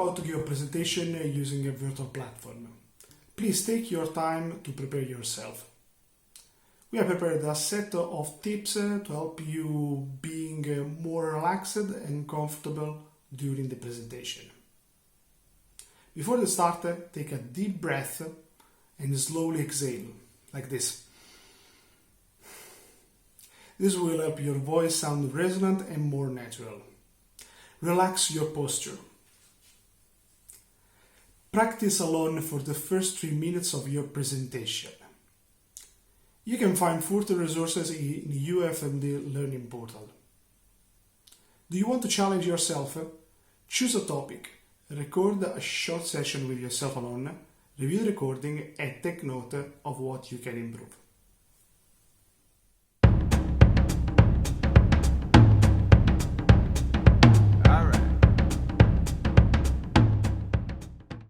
about to give a presentation using a virtual platform. Please take your time to prepare yourself. We have prepared a set of tips to help you being more relaxed and comfortable during the presentation. Before the start, take a deep breath and slowly exhale, like this. This will help your voice sound resonant and more natural. Relax your posture. Practice alone for the first 3 minutes of your presentation. You can find further resources in the EuFMD learning portal. Do you want to challenge yourself? Choose a topic, record a short session with yourself alone, review the recording and take note of what you can improve.